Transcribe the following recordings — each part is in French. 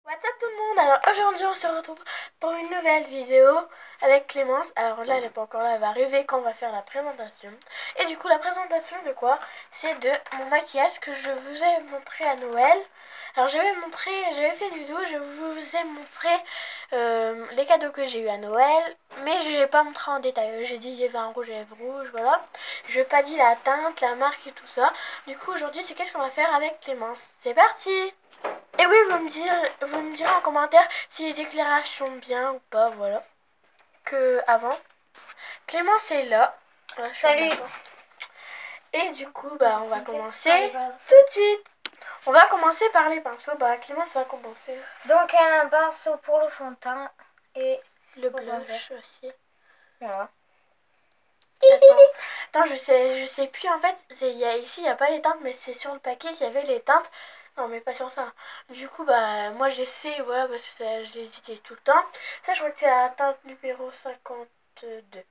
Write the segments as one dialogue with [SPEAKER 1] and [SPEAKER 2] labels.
[SPEAKER 1] What's up tout le monde. Alors aujourd'hui on se retrouve pour une nouvelle vidéo avec Clémence. Alors là elle n'est pas encore là, elle va arriver quand on va faire la présentation. Et du coup la présentation de quoi? C'est de mon maquillage que je vous ai montré à Noël. Alors j'avais fait une vidéo, je vous ai montré les cadeaux que j'ai eu à Noël. Mais je ne l'ai pas montré en détail. J'ai dit il y avait un rouge à lèvres rouge, voilà. Je n'ai pas dit la teinte, la marque et tout ça. Du coup aujourd'hui c'est qu'est-ce qu'on va faire avec Clémence. C'est parti! Et oui, vous me direz en commentaire si les éclairages sont bien ou pas, voilà. Que avant. Clémence est là. Voilà,
[SPEAKER 2] Salut.
[SPEAKER 1] Et du coup, bah on va commencer tout de suite. On va commencer par les pinceaux. Bah Clémence va commencer.
[SPEAKER 2] Donc elle a un pinceau pour le fond de teint et
[SPEAKER 1] Le blush aussi.
[SPEAKER 2] voilà.
[SPEAKER 1] Attends, je sais plus en fait. Ici il n'y a pas les teintes, mais c'est sur le paquet qu'il y avait les teintes. Non mais pas sur ça. Du coup bah moi j'essaie, voilà, parce que je les utilise tout le temps. Ça je crois que c'est la teinte numéro 52.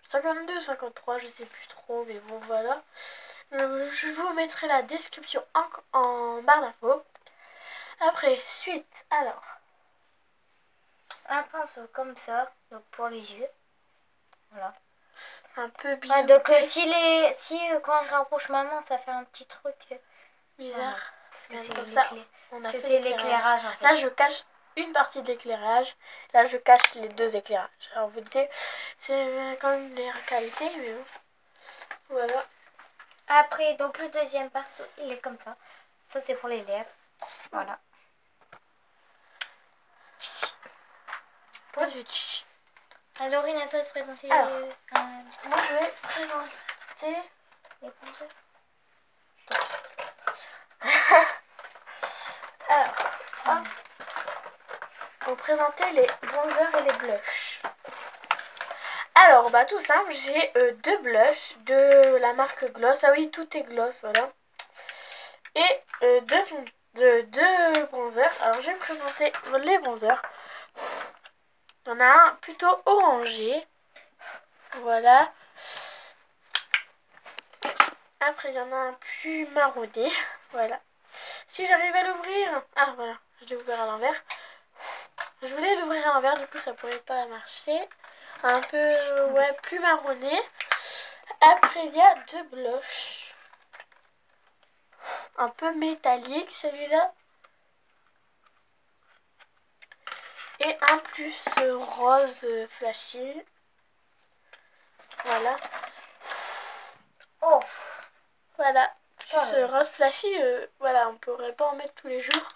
[SPEAKER 1] 52, 53, je sais plus trop, mais bon voilà. Je vous mettrai la description en barre d'infos. Après, suite, alors.
[SPEAKER 2] Un pinceau comme ça, donc pour les yeux. Voilà.
[SPEAKER 1] Un peu bizarre.
[SPEAKER 2] Donc quand je rapproche ma main, ça fait un petit truc
[SPEAKER 1] bizarre.
[SPEAKER 2] Voilà. Parce que c'est l'éclairage en fait.
[SPEAKER 1] Là je cache une partie de l'éclairage. Là je cache les deux éclairages. Alors vous dites, c'est quand même une meilleure qualité, mais bon. Voilà.
[SPEAKER 2] Après, donc le deuxième pinceau, il est comme ça. Ça c'est pour les lèvres. Voilà. Alors, il a toi de présenter.
[SPEAKER 1] Alors, moi je vais présenter
[SPEAKER 2] les pinceaux.
[SPEAKER 1] Alors, hop. Pour présenter les bronzers et les blushs. Alors, bah tout simple, j'ai deux blushs de la marque Gloss. Ah oui, tout est Gloss, voilà. Et deux bronzers. Alors, je vais présenter les bronzers. Il y en a un plutôt orangé. Voilà. Après, il y en a un plus marronné. Voilà. Si j'arrive à l'ouvrir... Ah, voilà. Je l'ai ouvert à l'envers. Je voulais l'ouvrir à l'envers, du coup, ça pourrait pas marcher. Un peu, ouais, plus marronné. Après, il y a deux blushs. Un peu métallique, celui-là. Et un plus rose flashy. Voilà.
[SPEAKER 2] Oh.
[SPEAKER 1] Voilà. Plus rose flashy, voilà, on pourrait pas en mettre tous les jours.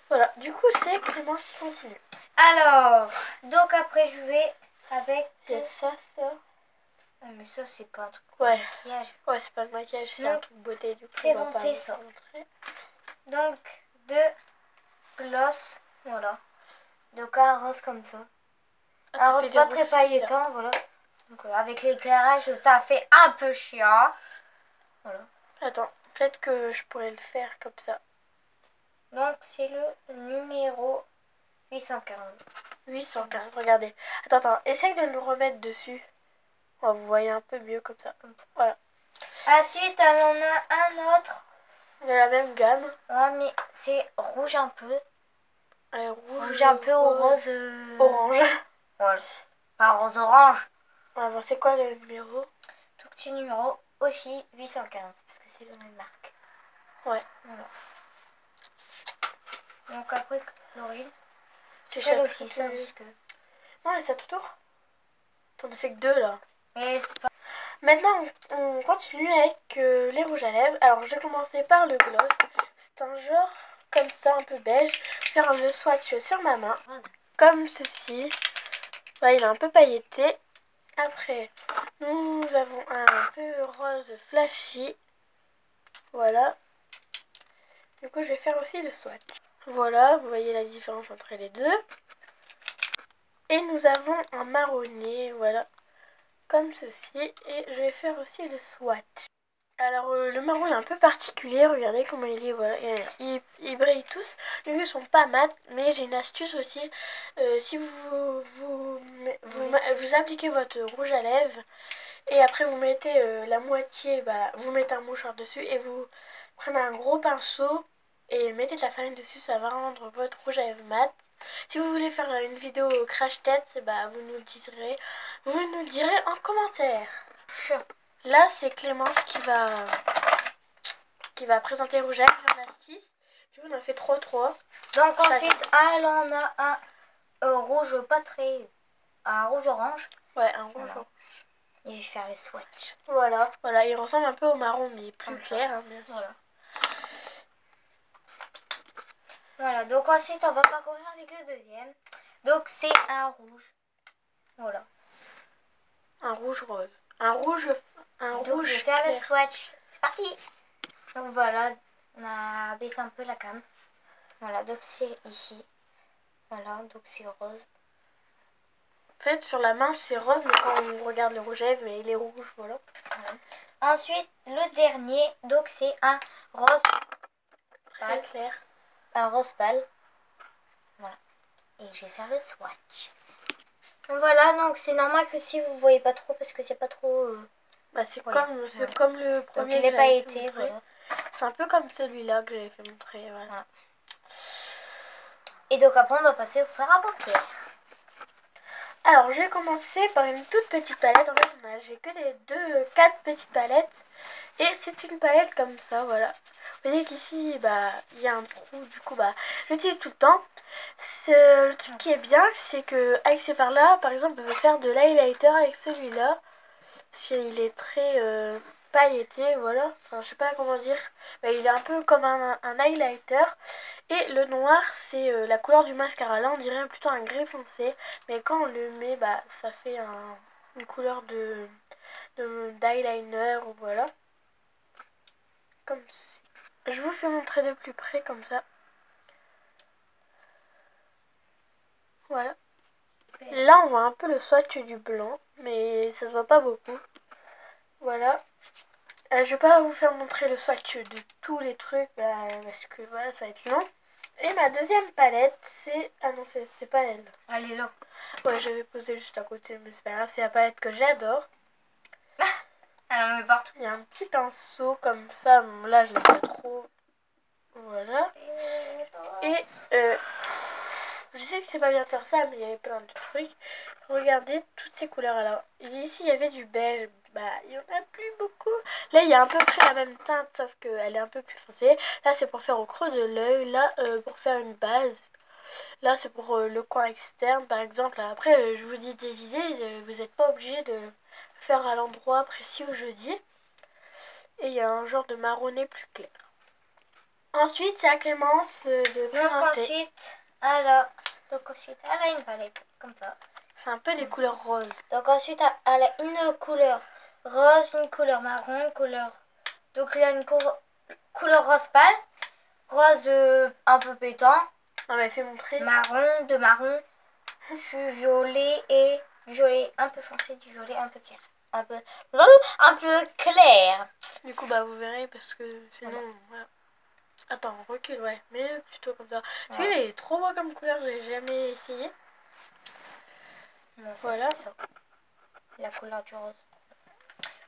[SPEAKER 1] Voilà. Du coup, c'est Clémence qui continue.
[SPEAKER 2] Alors, donc après, je vais avec...
[SPEAKER 1] Et ça.
[SPEAKER 2] Ah, mais ça, c'est pas un truc
[SPEAKER 1] de
[SPEAKER 2] maquillage.
[SPEAKER 1] Ouais, c'est pas de maquillage, c'est un truc beauté. Du coup,
[SPEAKER 2] présenter ça. Donc, deux gloss, voilà. Donc, un rose comme ça. Un rose pas très pailletant, voilà. Donc, avec l'éclairage, ça fait un peu chiant. Voilà.
[SPEAKER 1] Attends, peut-être que je pourrais le faire comme ça.
[SPEAKER 2] Donc, c'est le numéro 815.
[SPEAKER 1] 815, regardez. Attends, essaye de le remettre dessus. Oh, vous voyez un peu mieux comme ça. Voilà.
[SPEAKER 2] Ensuite, on a un autre.
[SPEAKER 1] De la même gamme.
[SPEAKER 2] Ouais, mais c'est rouge un peu.
[SPEAKER 1] Rouge
[SPEAKER 2] un peu au rose.
[SPEAKER 1] Orange.
[SPEAKER 2] Voilà. Pas rose orange.
[SPEAKER 1] Ouais, bon, c'est quoi le numéro?
[SPEAKER 2] Tout petit numéro aussi 815. Parce que c'est la même marque.
[SPEAKER 1] Ouais.
[SPEAKER 2] Voilà. Donc après, Laurine.
[SPEAKER 1] C'est
[SPEAKER 2] elle aussi, ça. Que...
[SPEAKER 1] Non, mais ça tout tour. T'en as fait que deux là.
[SPEAKER 2] Mais c'est pas...
[SPEAKER 1] Maintenant, on continue avec les rouges à lèvres. Alors, je vais commencer par le gloss. C'est un genre comme ça, un peu beige. Faire le swatch sur ma main. Comme ceci. Voilà, il est un peu pailleté. Après, nous avons un peu rose flashy. Voilà. Du coup, je vais faire aussi le swatch. Voilà, vous voyez la différence entre les deux. Et nous avons un marronnier, voilà, comme ceci. Et je vais faire aussi le swatch. Alors, le marron est un peu particulier, regardez comment il est, voilà. Il brille tous. Les yeux sont pas mat, mais j'ai une astuce aussi. Si vous appliquez votre rouge à lèvres, et après vous mettez la moitié, bah, vous mettez un mouchoir dessus, et vous prenez un gros pinceau, et mettez de la farine dessus, ça va rendre votre rouge à lèvres mat. Si vous voulez faire une vidéo crash test, bah, vous nous le direz en commentaire. Là, c'est Clémence qui va présenter le rouge à lèvres. Il y en a 6. Du coup, on en a fait 3.
[SPEAKER 2] Donc ensuite, elle en a un rouge pas très... un rouge orange.
[SPEAKER 1] Ouais, un rouge orange.
[SPEAKER 2] Et je vais faire les swatchs.
[SPEAKER 1] Voilà, il ressemble un peu au marron, mais plus clair, hein, bien sûr.
[SPEAKER 2] Voilà, donc ensuite, on va parcourir avec le deuxième. Donc, c'est un rouge. Voilà.
[SPEAKER 1] Un rouge rose. Un rouge
[SPEAKER 2] donc, je vais faire le swatch. C'est parti. Donc, voilà, on a baissé un peu la cam. Voilà, donc c'est ici. Voilà, donc c'est rose.
[SPEAKER 1] En fait, sur la main, c'est rose, mais quand on regarde le rouge à lèvres, mais il est rouge, voilà.
[SPEAKER 2] Ensuite, le dernier, donc c'est un rose
[SPEAKER 1] très clair.
[SPEAKER 2] Un rose pâle. Voilà. Et je vais faire le swatch. Voilà, donc c'est normal que si vous voyez pas trop, parce que c'est pas trop...
[SPEAKER 1] Bah, c'est comme le premier.
[SPEAKER 2] Donc il n'est pas été, voilà.
[SPEAKER 1] C'est un peu comme celui-là que j'avais fait montrer, voilà.
[SPEAKER 2] Et donc après, on va passer au fer à bancaire.
[SPEAKER 1] Alors, je vais commencer par une toute petite palette. En fait, j'ai que les 4 petites palettes. Et c'est une palette comme ça, voilà. Vous voyez qu'ici, bah, il y a un trou, du coup, bah, j'utilise tout le temps. Le truc qui est bien, c'est que avec ces fards-là, par exemple, on peut faire de l'highlighter avec celui-là. Il est très pailleté, voilà. Enfin, je sais pas comment dire. Bah, il est un peu comme un highlighter. Et le noir, c'est la couleur du mascara. Là, on dirait plutôt un gris foncé. Mais quand on le met, bah, ça fait une couleur d'eyeliner, voilà. Comme si... Je vous fais montrer de plus près, comme ça. Voilà. Là, on voit un peu le swatch du blanc. Mais ça se voit pas beaucoup. Voilà. Je vais pas vous faire montrer le swatch de tous les trucs. Parce que voilà, ça va être long. Et ma deuxième palette, c'est... Ah non, c'est pas elle.
[SPEAKER 2] Elle est là.
[SPEAKER 1] Ouais, j'avais posé juste à côté, mais c'est pas grave. C'est la palette que j'adore.
[SPEAKER 2] Elle en met partout.
[SPEAKER 1] Il y a un petit pinceau comme ça. Bon, là, je n'aime pas trop. Voilà. Et je sais que c'est pas bien de faire ça, mais il y avait plein de trucs. Regardez toutes ces couleurs. Alors, ici, il y avait du beige. Bah, il y en a plus beaucoup. Là, il y a à peu près la même teinte, sauf qu'elle est un peu plus foncée. Là, c'est pour faire au creux de l'œil. Là, pour faire une base. Là, c'est pour le coin externe, par exemple. Après, je vous dis des idées. Vous n'êtes pas obligé de faire à l'endroit précis où je dis. Et il y a un genre de marronné plus clair. Ensuite, c'est à Clémence de présenter.
[SPEAKER 2] Donc ensuite, elle a une palette comme ça.
[SPEAKER 1] C'est un peu des couleurs roses.
[SPEAKER 2] Donc ensuite, elle a une couleur rose, une couleur marron, une couleur... Donc il y a une couleur rose pâle, rose un peu pétant.
[SPEAKER 1] On m'a fait montrer.
[SPEAKER 2] Marron, de marron, du violet et du violet un peu foncé, du violet un peu clair. Un peu clair.
[SPEAKER 1] Du coup, bah vous verrez parce que sinon... Voilà. Attends, recule, ouais. Mais plutôt comme ça. Celui-là, il est trop beau comme couleur, j'ai jamais essayé.
[SPEAKER 2] Non, voilà. Ça. La couleur du rose.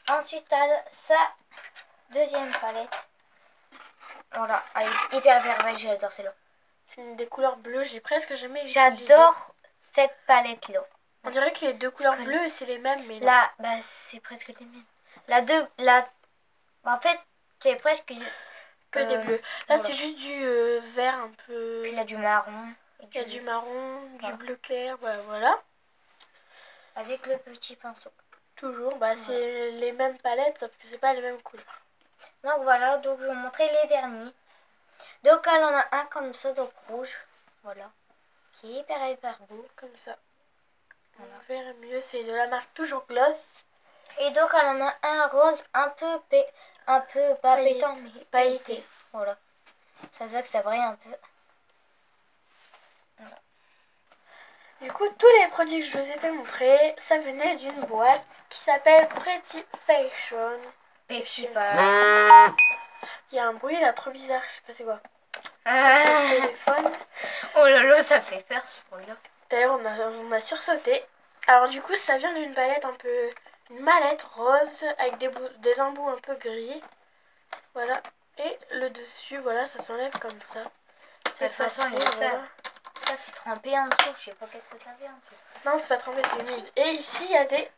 [SPEAKER 2] Ensuite, elle a sa deuxième palette. Voilà, elle est hyper belle, j'adore celle-là.
[SPEAKER 1] C'est une des couleurs bleues, j'ai presque jamais vu.
[SPEAKER 2] J'adore cette palette-là.
[SPEAKER 1] On dirait que les deux couleurs bleues, c'est les mêmes, mais
[SPEAKER 2] là, bah, c'est presque les mêmes. En fait, c'est presque...
[SPEAKER 1] Que des bleus. Là, voilà. C'est juste du vert un peu...
[SPEAKER 2] Puis il y a du marron.
[SPEAKER 1] Il y a du marron, du bleu clair, voilà.
[SPEAKER 2] Avec le petit pinceau.
[SPEAKER 1] Toujours, bah c'est les mêmes palettes, sauf que c'est pas les mêmes couleurs.
[SPEAKER 2] Donc voilà, donc je vais vous montrer les vernis. Donc elle en a un comme ça, donc rouge. Voilà. Qui est hyper beau.
[SPEAKER 1] Comme ça. Voilà. On verra mieux, c'est de la marque Toujours Gloss.
[SPEAKER 2] Et donc elle en a un rose un peu pas pétant mais pailleté. Voilà. Ça se voit que ça brille un peu. Voilà.
[SPEAKER 1] Du coup, tous les produits que je vous ai fait montrer, ça venait d'une boîte qui s'appelle Pretty Fashion.
[SPEAKER 2] Il
[SPEAKER 1] y a un bruit là trop bizarre, je sais pas c'est quoi. C'est le téléphone.
[SPEAKER 2] Oh là là, ça fait peur ce bruit là.
[SPEAKER 1] D'ailleurs, on a sursauté. Alors du coup, ça vient d'une palette un peu... Une mallette rose avec des embouts un peu gris. Voilà. Et le dessus, voilà, ça s'enlève comme ça.
[SPEAKER 2] C'est facile, voilà. Ça c'est trempé en dessous, je sais pas qu'est-ce que t'avais en dessous.
[SPEAKER 1] Non, c'est pas trempé, c'est humide. Et ici, il y a des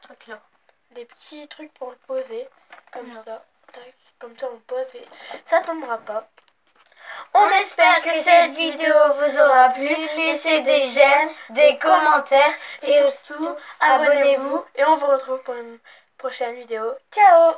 [SPEAKER 2] trucs là.
[SPEAKER 1] Des petits trucs pour le poser, comme ça. Tac, comme ça on pose et ça tombera pas.
[SPEAKER 2] On espère que cette vidéo vous aura plu. Laissez des j'aime, des commentaires et surtout abonnez-vous.
[SPEAKER 1] Et on vous retrouve pour une prochaine vidéo. Ciao!